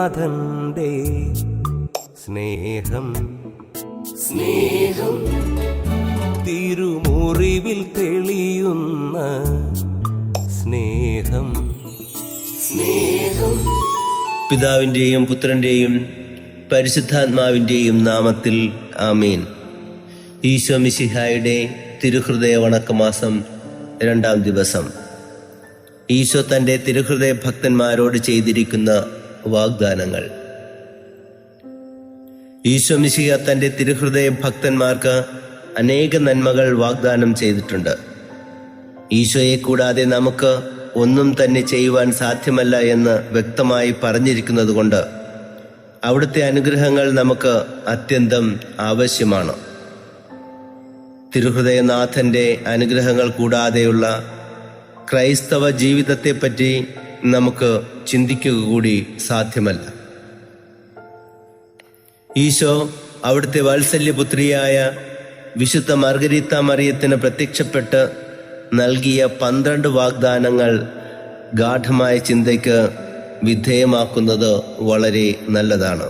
നാഥന്റെ സ്നേഹം തിരുമുറിവിൽ തെളിയുന്ന സ്നേഹം. പിതാവിൻ്റെയും പുത്രൻ്റെയും പരിശുദ്ധാത്മാവിൻ്റെയും നാമത്തിൽ ആമീൻ. ഈശോ മിശിഹായുടെ തിരുഹൃദയ വണക്കമാസം 2-ാം ദിവസം. ഈശോ തൻ്റെ തിരുഹൃദയ ഭക്തന്മാരോട് ചെയ്തിരിക്കുന്ന വാഗ്ദാനങ്ങൾ. ഈശോ മിശിഹ തൻ്റെ തിരുഹൃദയ ഭക്തന്മാർക്ക് അനേക നന്മകൾ വാഗ്ദാനം ചെയ്തിട്ടുണ്ട്. ഈശോയെ കൂടാതെ നമുക്ക് ഒന്നും തന്നെ ചെയ്യുവാൻ സാധ്യമല്ല എന്ന് വ്യക്തമായി പറഞ്ഞിരിക്കുന്നത് കൊണ്ട് അവിടുത്തെ അനുഗ്രഹങ്ങൾ നമുക്ക് അത്യന്തം ആവശ്യമാണ്. തിരുഹൃദയനാഥൻ്റെ അനുഗ്രഹങ്ങൾ കൂടാതെയുള്ള ക്രൈസ്തവ ജീവിതത്തെപ്പറ്റി നമുക്ക് ചിന്തിക്കുക കൂടി സാധ്യമല്ല. ഈശോ അവിടുത്തെ വാത്സല്യപുത്രിയായ വിശുദ്ധ മർഗരീത്ത മറിയത്തിന് പ്രത്യക്ഷപ്പെട്ട് നൽകിയ 12 വാഗ്ദാനങ്ങൾ ഗാഢമായ ചിന്തയ്ക്ക് വിധേയമാക്കുന്നത് വളരെ നല്ലതാണ്.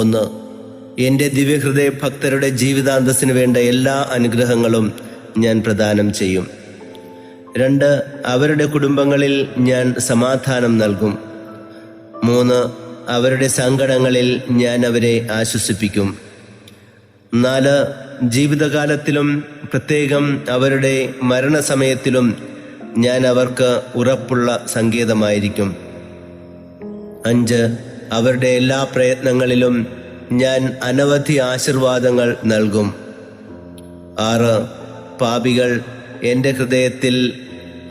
1. എൻ്റെ ദിവ്യഹൃദയ ഭക്തരുടെ ജീവിതാന്തസ്സിന് വേണ്ട എല്ലാ അനുഗ്രഹങ്ങളും ഞാൻ പ്രദാനം ചെയ്യും. 2. അവരുടെ കുടുംബങ്ങളിൽ ഞാൻ സമാധാനം നൽകും. 3. അവരുടെ സങ്കടങ്ങളിൽ ഞാൻ അവരെ ആശ്വസിപ്പിക്കും. 4. ജീവിതകാലത്തിലും പ്രത്യേകം അവരുടെ മരണസമയത്തിലും ഞാൻ അവർക്ക് ഉറപ്പുള്ള സങ്കേതമായിരിക്കും. 5. അവരുടെ എല്ലാ പ്രയത്നങ്ങളിലും ഞാൻ അനവധി ആശീർവാദങ്ങൾ നൽകും. 6. പാപികൾ എൻ്റെ ഹൃദയത്തിൽ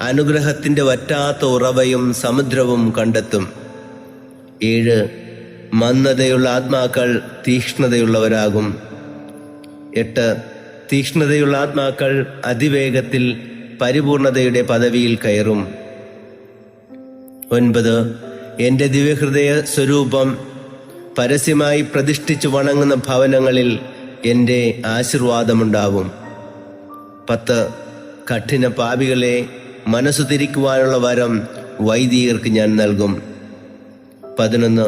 അനുഗ്രഹത്തിൻ്റെ വറ്റാത്ത ഉറവയും സമുദ്രവും കണ്ടെത്തും. 7. മന്ദതയുള്ള ആത്മാക്കൾ തീക്ഷ്ണതയുള്ളവരാകും. 8. തീക്ഷ്ണതയുള്ള ആത്മാക്കൾ അതിവേഗത്തിൽ പരിപൂർണതയുടെ പദവിയിൽ കയറും. 9. എൻ്റെ ദിവ്യഹൃദയ സ്വരൂപം പരസ്യമായി പ്രതിഷ്ഠിച്ചു വണങ്ങുന്ന ഭവനങ്ങളിൽ എൻ്റെ ആശീർവാദമുണ്ടാവും. 10. കഠിന പാപികളെ മനസ്സു തിരിക്കുവാനുള്ള വരം വൈദികർക്ക് ഞാൻ നൽകും. 11.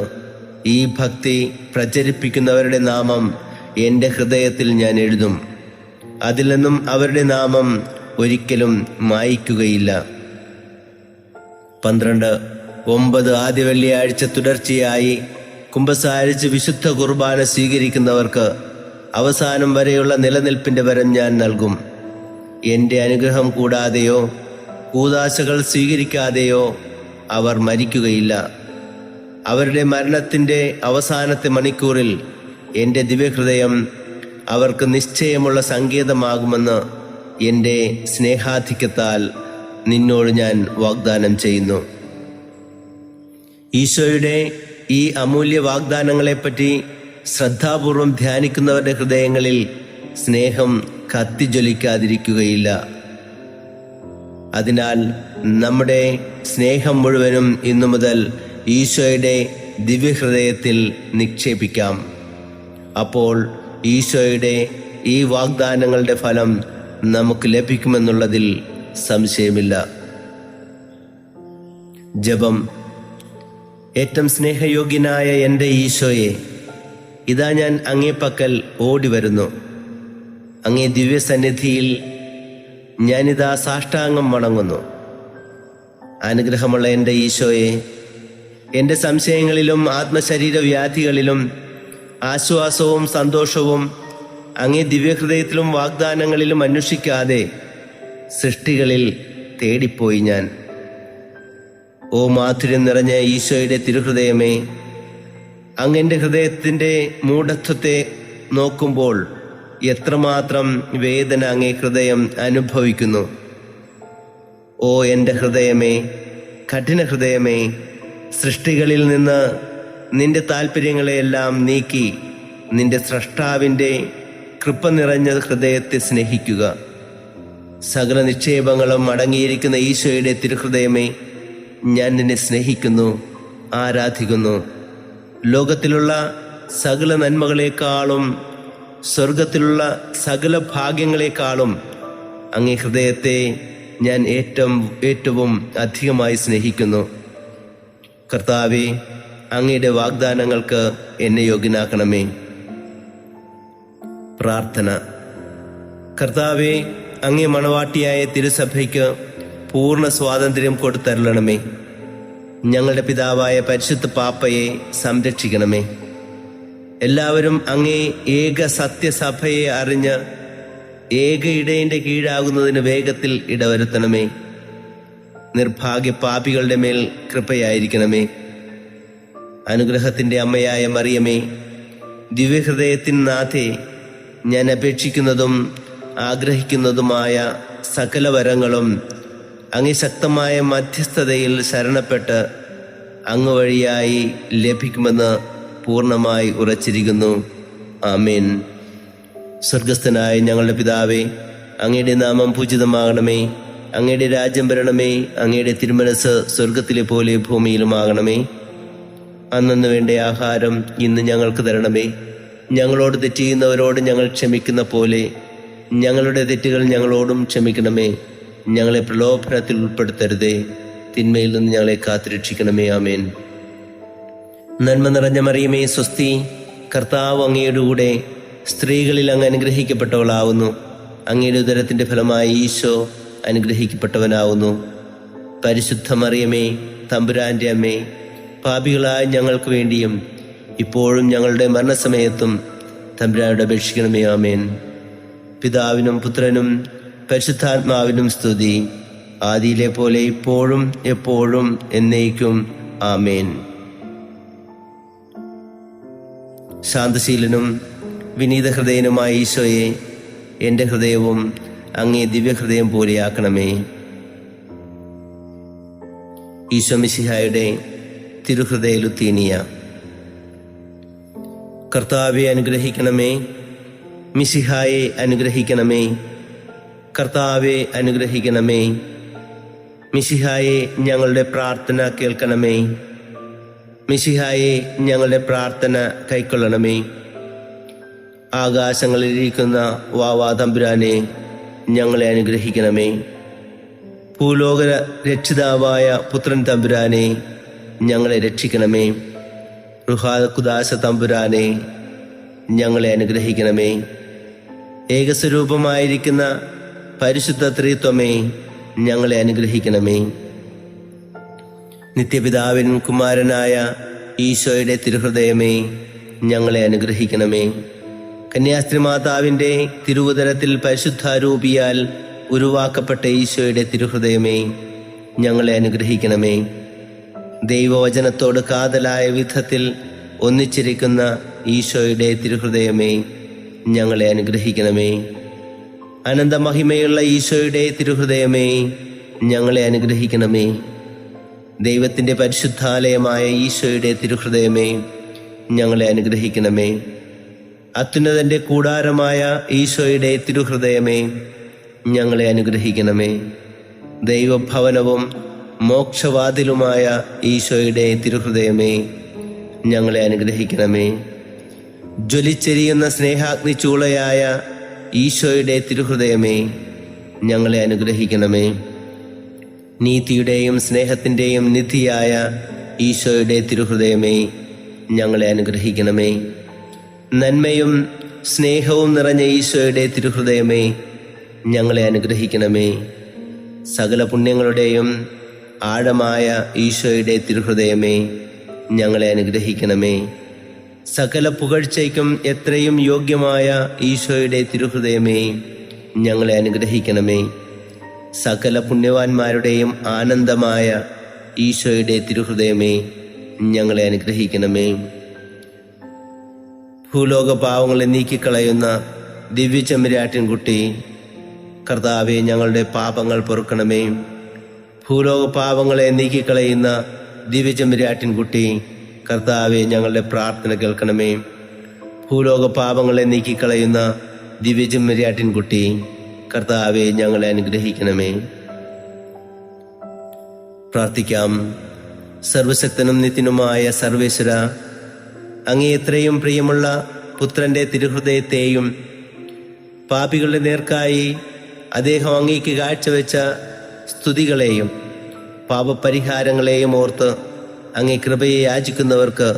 ഈ ഭക്തി പ്രചരിപ്പിക്കുന്നവരുടെ നാമം എൻ്റെ ഹൃദയത്തിൽ ഞാൻ എഴുതും. അതിൽ നിന്നും അവരുടെ നാമം ഒരിക്കലും മായ്ക്കുകയില്ല. 12. 9 ആദ്യ വെള്ളിയാഴ്ച തുടർച്ചയായി കുമ്പസാരിച്ച് വിശുദ്ധ കുർബാന സ്വീകരിക്കുന്നവർക്ക് അവസാനം വരെയുള്ള നിലനിൽപ്പിൻ്റെ വരം ഞാൻ നൽകും. എൻ്റെ അനുഗ്രഹം കൂടാതെയോ കൂദാശകൾ സ്വീകരിക്കാതെയോ അവർ മരിക്കുകയില്ല. അവരുടെ മരണത്തിൻ്റെ അവസാനത്തെ മണിക്കൂറിൽ എൻ്റെ ദിവ്യഹൃദയം അവർക്ക് നിശ്ചയമുള്ള സങ്കേതമാകുമെന്ന് എൻ്റെ സ്നേഹാധിക്യത്താൽ നിന്നോട് ഞാൻ വാഗ്ദാനം ചെയ്യുന്നു. ഈശോയുടെ ഈ അമൂല്യ വാഗ്ദാനങ്ങളെപ്പറ്റി ശ്രദ്ധാപൂർവം ധ്യാനിക്കുന്നവരുടെ ഹൃദയങ്ങളിൽ സ്നേഹം കത്തിജ്വലിക്കാതിരിക്കുകയില്ല. അതിനാൽ നമ്മുടെ സ്നേഹം മുഴുവനും ഇന്നു മുതൽ ഈശോയുടെ ദിവ്യഹൃദയത്തിൽ നിക്ഷേപിക്കാം. അപ്പോൾ ഈശോയുടെ ഈ വാഗ്ദാനങ്ങളുടെ ഫലം നമുക്ക് ലഭിക്കുമെന്നുള്ളതിൽ സംശയമില്ല. ജപം. ഏറ്റവും സ്നേഹയോഗ്യനായ എൻ്റെ ഈശോയെ, ഇതാ ഞാൻ അങ്ങേ പക്കൽ ഓടി വരുന്നു. അങ്ങേ ദിവ്യസന്നിധിയിൽ ഞാനിതാ സാഷ്ടാംഗം വണങ്ങുന്നു. അനുഗ്രഹമുള്ള എൻ്റെ ഈശോയെ, എൻ്റെ സംശയങ്ങളിലും ആത്മശരീര വ്യാധികളിലും ആശ്വാസവും സന്തോഷവും അങ്ങേ ദിവ്യഹൃദയത്തിലും വാഗ്ദാനങ്ങളിലും അന്വേഷിക്കാതെ സൃഷ്ടികളിൽ തേടിപ്പോയി ഞാൻ. ഓ മാധുര്യം നിറഞ്ഞ ഈശോയുടെ തിരുഹൃദയമേ, അങ്ങൻ്റെ ഹൃദയത്തിൻ്റെ മൂഢത്വത്തെ നോക്കുമ്പോൾ എത്രമാത്രം വേദന അങ്ങേ ഹൃദയം അനുഭവിക്കുന്നു. ഓ എൻ്റെ ഹൃദയമേ, കഠിന ഹൃദയമേ, സൃഷ്ടികളിൽ നിന്ന് നിന്റെ താല്പര്യങ്ങളെയെല്ലാം നീക്കി നിന്റെ സ്രഷ്ടാവിൻ്റെ കൃപ നിറഞ്ഞ ഹൃദയത്തെ സ്നേഹിക്കുക. സകല നിക്ഷേപങ്ങളും അടങ്ങിയിരിക്കുന്ന ഈശോയുടെ തിരുഹൃദയമേ, ഞാൻ നിന്നെ സ്നേഹിക്കുന്നു, ആരാധിക്കുന്നു. ലോകത്തിലുള്ള സകല നന്മകളെക്കാളും സ്വർഗത്തിലുള്ള സകല ഭാഗ്യങ്ങളെക്കാളും അങ്ങേ ഹൃദയത്തെ ഞാൻ ഏറ്റവും അധികമായി സ്നേഹിക്കുന്നു. കർത്താവേ, അങ്ങയുടെ വാഗ്ദാനങ്ങൾക്ക് എന്നെ യോഗ്യനാക്കണമേ. പ്രാർത്ഥന. കർത്താവേ, അങ്ങേ മണവാട്ടിയായ തിരുസഭയ്ക്ക് പൂർണ്ണ സ്വാതന്ത്ര്യം കൊടുത്തരുളണമേ. ഞങ്ങളുടെ പിതാവായ പരിശുദ്ധ പാപ്പയെ സംരക്ഷിക്കണമേ. എല്ലാവരും അങ്ങേ ഏക സത്യസഭയെ അറിഞ്ഞ് ഏക ഇടയന്റെ കീഴാകുന്നതിന് വേഗത്തിൽ ഇടവരുത്തണമേ. നിർഭാഗ്യ പാപികളുടെ മേൽ കൃപയായിരിക്കണമേ. അനുഗ്രഹത്തിൻ്റെ അമ്മയായ മറിയമേ, ദിവ്യഹൃദയത്തിൻ നാഥേ, ഞാൻ അപേക്ഷിക്കുന്നതും ആഗ്രഹിക്കുന്നതുമായ സകല വരങ്ങളും അങ്ങേ ശക്തമായ മധ്യസ്ഥതയിൽ ശരണപ്പെട്ട് അങ്ങ് വഴിയായി ലഭിക്കുമെന്ന് പൂർണ്ണമായി ഉറച്ചിരിക്കുന്നു. ആമേൻ. സ്വർഗസ്ഥനായ ഞങ്ങളുടെ പിതാവേ, അങ്ങയുടെ നാമം പൂജിതമാകണമേ. അങ്ങയുടെ രാജ്യം വരണമേ. അങ്ങയുടെ തിരുമനസ് സ്വർഗത്തിലെ പോലെ ഭൂമിയിലുമാകണമേ. അന്നു വേണ്ട ആഹാരം ഇന്ന് ഞങ്ങൾക്ക് തരണമേ. ഞങ്ങളോട് തെറ്റ് ചെയ്യുന്നവരോട് ഞങ്ങൾ ക്ഷമിക്കുന്ന പോലെ ഞങ്ങളുടെ തെറ്റുകൾ ഞങ്ങളോടും ക്ഷമിക്കണമേ. ഞങ്ങളെ പ്രലോഭനത്തിൽ ഉൾപ്പെടുത്തരുതേ, തിന്മയിൽ നിന്ന് ഞങ്ങളെ കാത്തുരക്ഷിക്കണമേ. ആമേൻ. നന്മ നിറഞ്ഞ മറിയമേ, സ്വസ്തി. കർത്താവ് അങ്ങയുടെ കൂടെ, സ്ത്രീകളിൽ അങ്ങ് അനുഗ്രഹിക്കപ്പെട്ടവളാവുന്നു. അങ്ങയുടെ ഉദരത്തിൻ്റെ ഫലമായി ഈശോ അനുഗ്രഹിക്കപ്പെട്ടവനാവുന്നു. പരിശുദ്ധ മറിയമേ, തമ്പുരാൻ്റെ അമ്മേ, പാപികളായ ഞങ്ങൾക്ക് വേണ്ടിയും ഇപ്പോഴും ഞങ്ങളുടെ മരണസമയത്തും തമ്പുരാനോട് അപേക്ഷിക്കണമേ. ആമേൻ. പിതാവിനും പുത്രനും പരിശുദ്ധാത്മാവിനും സ്തുതി, ആദിയിലെ പോലെ ഇപ്പോഴും എപ്പോഴും എന്നേക്കും. ആമേൻ. ശാന്തശീലനും വിനീത ഹൃദയനുമായ ഈശോയെ, എൻ്റെ ഹൃദയവും അങ്ങേ ദിവ്യഹൃദയം പോലെയാക്കണമേ. ഈശോ മിശിഹായുടെ തിരുഹൃദയ ലുത്തീനിയ. കർത്താവെ അനുഗ്രഹിക്കണമേ. മിശിഹായെ അനുഗ്രഹിക്കണമേ. കർത്താവെ അനുഗ്രഹിക്കണമേ. മിശിഹായെ ഞങ്ങളുടെ പ്രാർത്ഥന കേൾക്കണമേ. മിശിഹായെ ഞങ്ങളുടെ പ്രാർത്ഥന കൈക്കൊള്ളണമേ. ആകാശങ്ങളിലിരിക്കുന്ന വാവാ തമ്പുരാനെ, ഞങ്ങളെ അനുഗ്രഹിക്കണമേ. ഭൂലോക രക്ഷിതാവായ പുത്രൻ തമ്പുരാനെ, ഞങ്ങളെ രക്ഷിക്കണമേ. റുഹാദുദാസ തമ്പുരാനെ, ഞങ്ങളെ അനുഗ്രഹിക്കണമേ. ഏകസ്വരൂപമായിരിക്കുന്ന പരിശുദ്ധ ത്രിത്വമേ, ഞങ്ങളെ അനുഗ്രഹിക്കണമേ. നിത്യപിതാവിൻ കുമാരനായ ഈശോയുടെ തിരുഹൃദയമേ, ഞങ്ങളെ അനുഗ്രഹിക്കണമേ. കന്യാസ്ത്രീ മാതാവിൻ്റെ തിരുവുദരത്തിൽ പരിശുദ്ധാരൂപിയാൽ ഉരുവാക്കപ്പെട്ട ഈശോയുടെ തിരുഹൃദയമേ, ഞങ്ങളെ അനുഗ്രഹിക്കണമേ. ദൈവവചനത്തോട് കാതലായ വിധത്തിൽ ഒന്നിച്ചിരിക്കുന്ന ഈശോയുടെ തിരുഹൃദയമേ, ഞങ്ങളെ അനുഗ്രഹിക്കണമേ. അനന്തമഹിമയുള്ള ഈശോയുടെ തിരുഹൃദയമേ, ഞങ്ങളെ അനുഗ്രഹിക്കണമേ. ദൈവത്തിൻ്റെ പരിശുദ്ധാലയമായ ഈശോയുടെ തിരുഹൃദയമേ, ഞങ്ങളെ അനുഗ്രഹിക്കണമേ. അത്യുന്നതൻ്റെ കൂടാരമായ ഈശോയുടെ തിരുഹൃദയമേ, ഞങ്ങളെ അനുഗ്രഹിക്കണമേ. ദൈവഭവനവും മോക്ഷവാതിലുമായ ഈശോയുടെ തിരുഹൃദയമേ, ഞങ്ങളെ അനുഗ്രഹിക്കണമേ. ജ്വലിച്ചെരിയുന്ന സ്നേഹാഗ്നി ചൂളയായ ഈശോയുടെ തിരുഹൃദയമേ, ഞങ്ങളെ അനുഗ്രഹിക്കണമേ. നീതിയുടെയും സ്നേഹത്തിൻ്റെയും നിധിയായ ഈശോയുടെ തിരുഹൃദയമേ, ഞങ്ങളെ അനുഗ്രഹിക്കണമേ. നന്മയും സ്നേഹവും നിറഞ്ഞ ഈശോയുടെ തിരുഹൃദയമേ, ഞങ്ങളെ അനുഗ്രഹിക്കണമേ. സകല പുണ്യങ്ങളുടെയും ആഴമായ ഈശോയുടെ തിരുഹൃദയമേ, ഞങ്ങളെ അനുഗ്രഹിക്കണമേ. സകല പുകഴ്ചയ്ക്കും എത്രയും യോഗ്യമായ ഈശോയുടെ തിരുഹൃദയമേ, ഞങ്ങളെ അനുഗ്രഹിക്കണമേ. സകല പുണ്യവാന്മാരുടെയും ആനന്ദമായ ഈശോയുടെ തിരുഹൃദയമേ, ഞങ്ങളെ അനുഗ്രഹിക്കണമേ. ഭൂലോക പാവങ്ങളെ നീക്കിക്കളയുന്ന ദിവ്യചെമ്മരാട്ടിൻകുട്ടി, കർത്താവെ, ഞങ്ങളുടെ പാപങ്ങൾ പൊറുക്കണമേ. ഭൂലോക പാവങ്ങളെ നീക്കിക്കളയുന്ന ദിവ്യചെമ്മരാട്ടിൻകുട്ടി, കർത്താവെ, ഞങ്ങളുടെ പ്രാർത്ഥന കേൾക്കണമേ. ഭൂലോക പാപങ്ങളെ നീക്കിക്കളയുന്ന ദിവ്യചെമ്മരാട്ടിൻകുട്ടി, കർത്താവെ, ഞങ്ങളെ അനുഗ്രഹിക്കണമേ. പ്രാർത്ഥിക്കാം. സർവശക്തനും നിത്യനുമായ സർവേശ്വര, അങ്ങേ എത്രയും പ്രിയമുള്ള പുത്രന്റെ തിരുഹൃദയത്തെയും പാപികളുടെ നേർക്കായി അദ്ദേഹം അങ്ങേക്ക് കാഴ്ചവെച്ച സ്തുതികളെയും പാപപരിഹാരങ്ങളെയും ഓർത്ത് അങ്ങേ കൃപയെ യാചിക്കുന്നവർക്ക്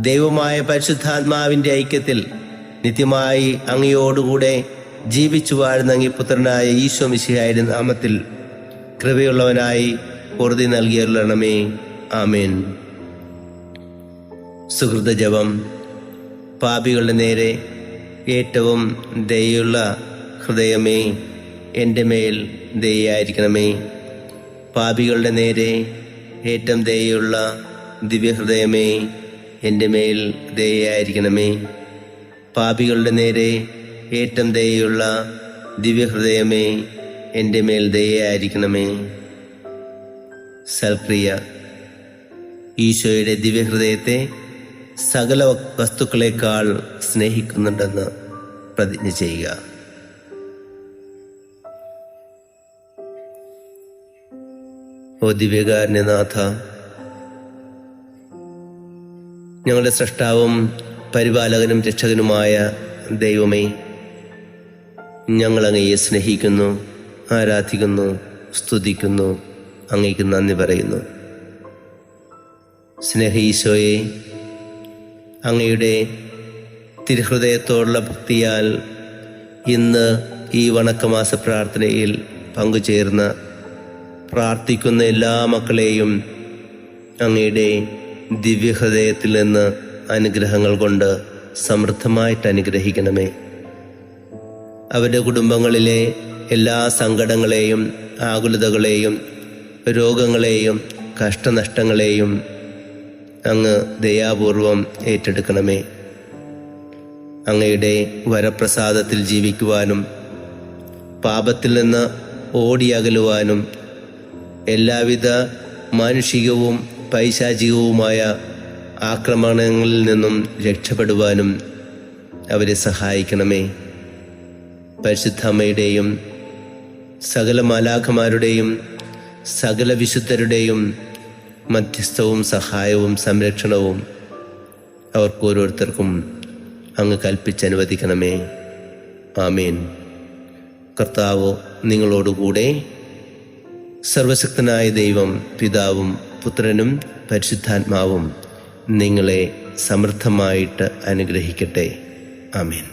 ദൈവമായ പരിശുദ്ധാത്മാവിൻ്റെ ഐക്യത്തിൽ നിത്യമായി അങ്ങയോടുകൂടെ ജീവിച്ചു വാഴുന്ന അങ്ങേ പുത്രനായ ഈശോ മിശിഹായുടെ നാമത്തിൽ കൃപയുള്ളവനായി പൊറുതി നൽകിയരുളണമേ. ആമേൻ. സുഹൃത ജപം. പാപികളുടെ നേരെ ഏറ്റവും ദയുള്ള ഹൃദയമേ, എൻ്റെ മേൽ ദയായിരിക്കണമേ. പാപികളുടെ നേരെ ഏറ്റവും ദയുള്ള ദിവ്യഹൃദയമേ, എൻ്റെ മേൽ ദയായിരിക്കണമേ. പാപികളുടെ നേരെ ഏറ്റവും ദയുള്ള ദിവ്യഹൃദയമേ, എൻ്റെ മേൽ ദയായിരിക്കണമേ. സൽക്രിയ. ഈശോയുടെ ദിവ്യഹൃദയത്തെ സകല വസ്തുക്കളെക്കാൾ സ്നേഹിക്കുന്നുണ്ടെന്ന് പ്രതിജ്ഞ ചെയ്യുക. ഓ ദിവ്യകാരുണ്യനാഥ, ഞങ്ങളുടെ സ്രഷ്ടാവും പരിപാലകനും രക്ഷകനുമായ ദൈവമേ, ഞങ്ങൾ അങ്ങയെ സ്നേഹിക്കുന്നു, ആരാധിക്കുന്നു, സ്തുതിക്കുന്നു, അങ്ങേക്ക് നന്ദി പറയുന്നു. സ്നേഹ ഈശോയെ, അങ്ങയുടെ തിരുഹൃദയത്തോടുള്ള ഭക്തിയാൽ ഇന്ന് ഈ വണക്കമാസ പ്രാർത്ഥനയിൽ പങ്കുചേർന്ന പ്രാർത്ഥിക്കുന്ന എല്ലാ മക്കളെയും അങ്ങയുടെ ദിവ്യഹൃദയത്തിൽ നിന്ന് അനുഗ്രഹങ്ങൾ കൊണ്ട് സമൃദ്ധമായിട്ട് അനുഗ്രഹിക്കണമേ. അവരുടെ കുടുംബങ്ങളിലെ എല്ലാ സങ്കടങ്ങളെയും ആകുലതകളെയും രോഗങ്ങളെയും കഷ്ടനഷ്ടങ്ങളെയും അങ്ങ് ദയാപൂർവം ഏറ്റെടുക്കണമേ. അങ്ങയുടെ വരപ്രസാദത്തിൽ ജീവിക്കുവാനും പാപത്തിൽ നിന്ന് ഓടിയകലുവാനും എല്ലാവിധ മാനുഷികവും പൈശാചികവുമായ ആക്രമണങ്ങളിൽ നിന്നും രക്ഷപ്പെടുവാനും അവരെ സഹായിക്കണമേ. പരിശുദ്ധ അമ്മയുടെയും സകല മാലാഖമാരുടെയും സകല വിശുദ്ധരുടെയും മധ്യസ്ഥവും സഹായവും സംരക്ഷണവും അവർക്കോരോരുത്തർക്കും അങ്ങ് കൽപ്പിച്ചനുവദിക്കണമേ. ആമേൻ. കർത്താവ് നിങ്ങളോടുകൂടെ. സർവശക്തനായ ദൈവം പിതാവും പുത്രനും പരിശുദ്ധാത്മാവും നിങ്ങളെ സമൃദ്ധമായിട്ട് അനുഗ്രഹിക്കട്ടെ. ആമേൻ.